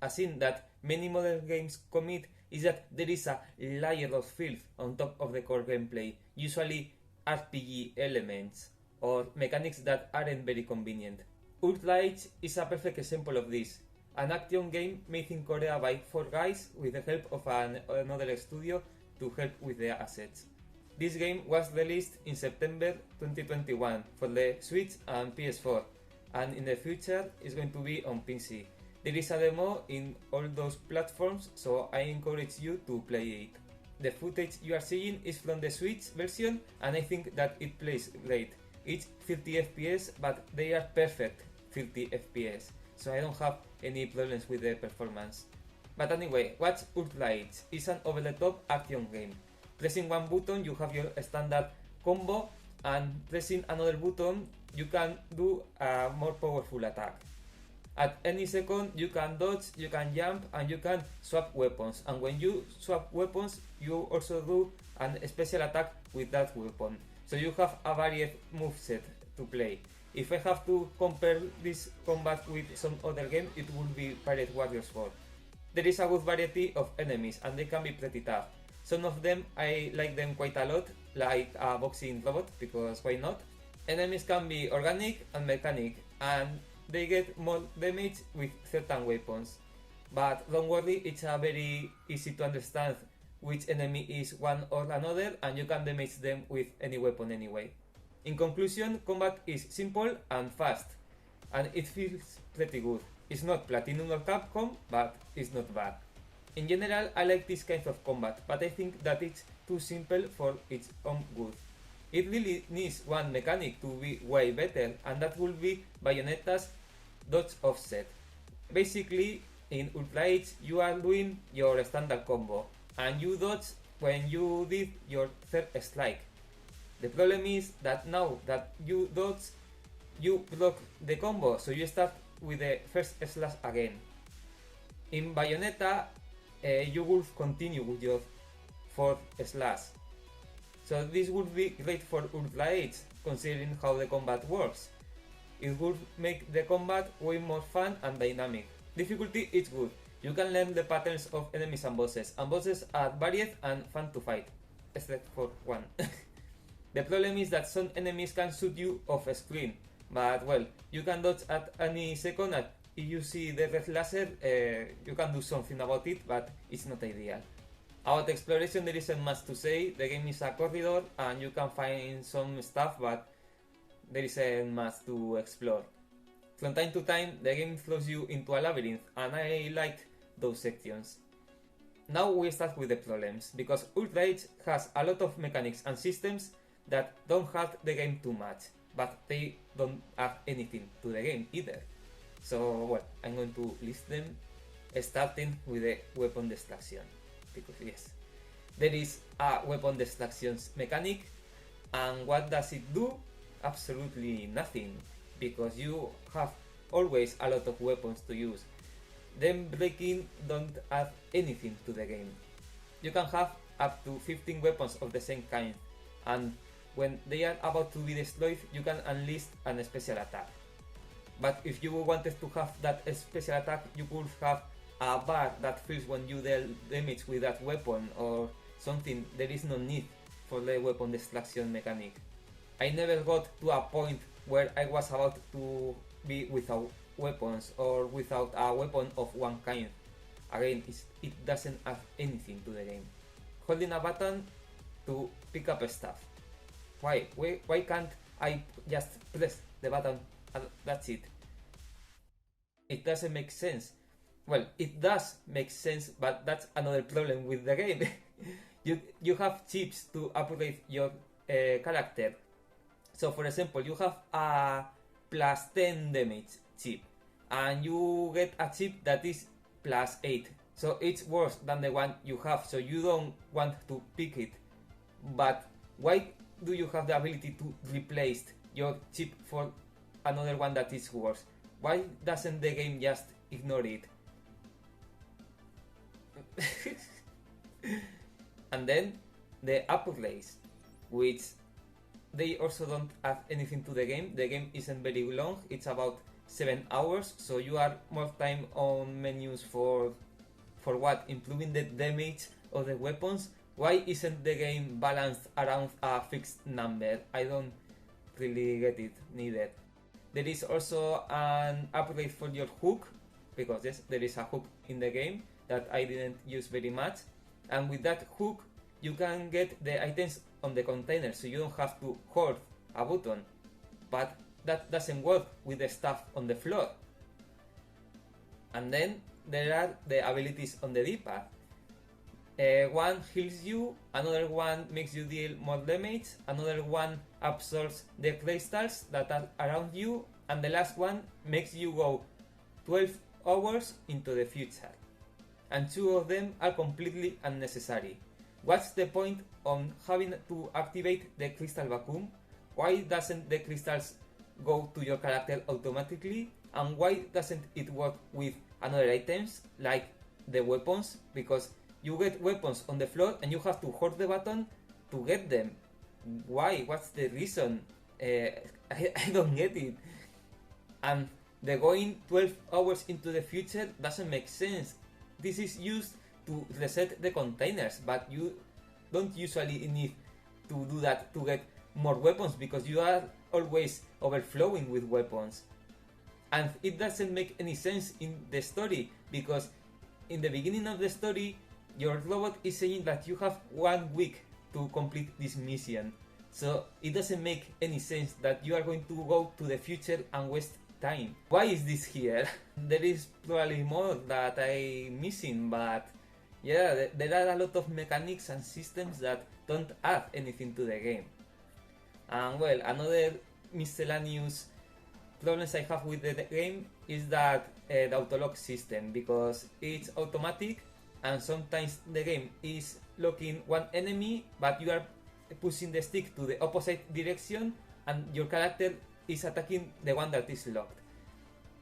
a sin that many modern games commit is that there is a layer of filth on top of the core gameplay, usually RPG elements or mechanics that aren't very convenient. Ultra Age is a perfect example of this. An action game made in Korea by 4 guys with the help of another studio to help with the assets. This game was released in September 2021 for the Switch and PS4, and in the future is going to be on PC. There is a demo in all those platforms, so I encourage you to play it. The footage you are seeing is from the Switch version, and I think that it plays great. It's 30 FPS, but they are perfect 30 FPS, so I don't have any problems with the performance. But anyway, what's Ultra Age? It's an over-the-top action game. Pressing one button you have your standard combo, and pressing another button you can do a more powerful attack. At any second you can dodge, you can jump, and you can swap weapons, and when you swap weapons you also do a special attack with that weapon. So you have a varied moveset to play. If I have to compare this combat with some other game, it would be Pirate Warriors 4. There is a good variety of enemies and they can be pretty tough. Some of them I like them quite a lot, like a boxing robot, because why not? Enemies can be organic and mechanic, and they get more damage with certain weapons. But don't worry, it's a very easy to understand which enemy is one or another, and you can damage them with any weapon anyway. In conclusion, combat is simple and fast, and it feels pretty good. It's not Platinum or Capcom, but it's not bad. In general, I like this kind of combat, but I think that it's too simple for its own good. It really needs one mechanic to be way better, and that will be Bayonetta's dodge offset. Basically, in Ultra Age, you are doing your standard combo, and you dodge when you did your third strike. The problem is that now that you dodge, you block the combo, so you start with the first slash again. In Bayonetta, you will continue with your fourth slash. So this would be great for Ultra Age, considering how the combat works. It would make the combat way more fun and dynamic. Difficulty is good. You can learn the patterns of enemies and bosses are varied and fun to fight, except for one. The problem is that some enemies can shoot you off screen, but well, you can dodge at any second, and if you see the red laser, you can do something about it, but it's not ideal. About exploration there isn't much to say. The game is a corridor and you can find some stuff, but there isn't much to explore. From time to time the game throws you into a labyrinth, and I like those sections. Now we start with the problems, because Ultra Age has a lot of mechanics and systems that don't hurt the game too much, but they don't add anything to the game either. So well, I'm going to list them, starting with the weapon destruction, because yes, there is a weapon destruction mechanic, and what does it do? Absolutely nothing, because you have always a lot of weapons to use. Them breaking don't add anything to the game. You can have up to 15 weapons of the same kind, and when they are about to be destroyed, you can unleash a special attack. But if you wanted to have that special attack, you could have a bar that fills when you deal damage with that weapon or something. There is no need for the weapon destruction mechanic. I never got to a point where I was about to be without weapons or without a weapon of one kind. Again, it doesn't add anything to the game. Holding a button to pick up stuff. Why can't I just press the button and that's it? It doesn't make sense. Well, it does make sense, but that's another problem with the game. you have chips to upgrade your character. So for example, you have a plus 10 damage chip, and you get a chip that is plus 8. So it's worse than the one you have, so you don't want to pick it. But why do you have the ability to replace your chip for another one that is worse? Why doesn't the game just ignore it? And then the upgrades, which they also don't add anything to the game. The game isn't very long, it's about 7 hours, so you are more time on menus for what? Improving the damage of the weapons? Why isn't the game balanced around a fixed number? I don't really get it neither. There is also an upgrade for your hook, because yes, there is a hook in the game that I didn't use very much, and with that hook you can get the items on the container, so you don't have to hold a button. But that doesn't work with the stuff on the floor. And then there are the abilities on the D-pad. One heals you, another one makes you deal more damage, another one absorbs the crystals that are around you, and the last one makes you go 12 hours into the future. And two of them are completely unnecessary. What's the point on having to activate the crystal vacuum? Why doesn't the crystals go to your character automatically? And why doesn't it work with another items like the weapons? Because you get weapons on the floor and you have to hold the button to get them. Why? What's the reason? I don't get it. And the going 12 hours into the future doesn't make sense. This is used to reset the containers, but you don't usually need to do that to get more weapons, because you are always overflowing with weapons. And it doesn't make any sense in the story, because in the beginning of the story your robot is saying that you have 1 week to complete this mission. So it doesn't make any sense that you are going to go to the future and waste time. Why is this here? There is probably more that I'm missing, but yeah, there are a lot of mechanics and systems that don't add anything to the game. And well, another miscellaneous problems I have with the game is that the autolock system, because it's automatic and sometimes the game is locking one enemy but you are pushing the stick to the opposite direction and your character is attacking the one that is locked.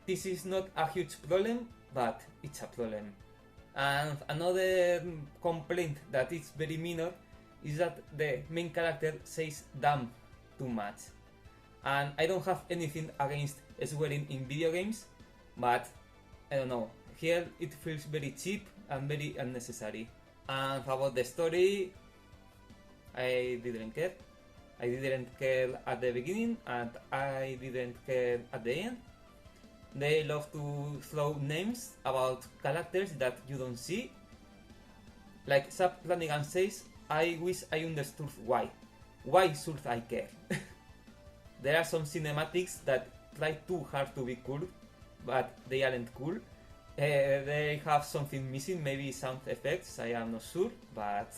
This is not a huge problem, but it's a problem. And another complaint that is very minor is that the main character says damn too much. And I don't have anything against swearing in video games, but I don't know, here it feels very cheap and very unnecessary. And about the story, I didn't care. I didn't care at the beginning and I didn't care at the end. They love to throw names about characters that you don't see. Like Sub Flanagan says, I wish I understood why. Why should I care? There are some cinematics that try too hard to be cool, but they aren't cool. They have something missing, maybe sound effects, I am not sure, but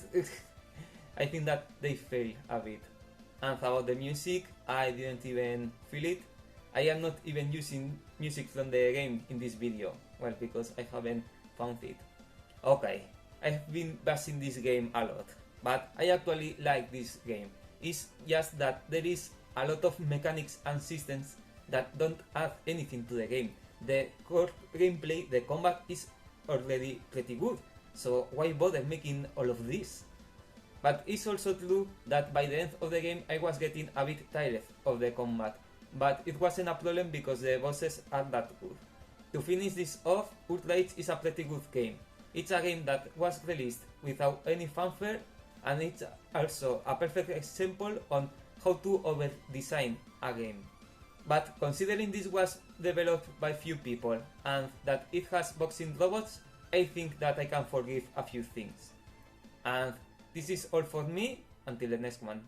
I think that they fail a bit. And about the music, I didn't even feel it. I am not even using music from the game in this video, well, because I haven't found it. Okay, I've been bashing this game a lot, but I actually like this game. It's just that there is a lot of mechanics and systems that don't add anything to the game. The core gameplay, the combat is already pretty good, so why bother making all of this? But it's also true that by the end of the game I was getting a bit tired of the combat, but it wasn't a problem because the bosses are that good. To finish this off, Outrage is a pretty good game. It's a game that was released without any fanfare, and it's also a perfect example on how to over-design a game. But considering this was developed by few people and that it has boxing robots, I think that I can forgive a few things. And this is all for me, until the next one.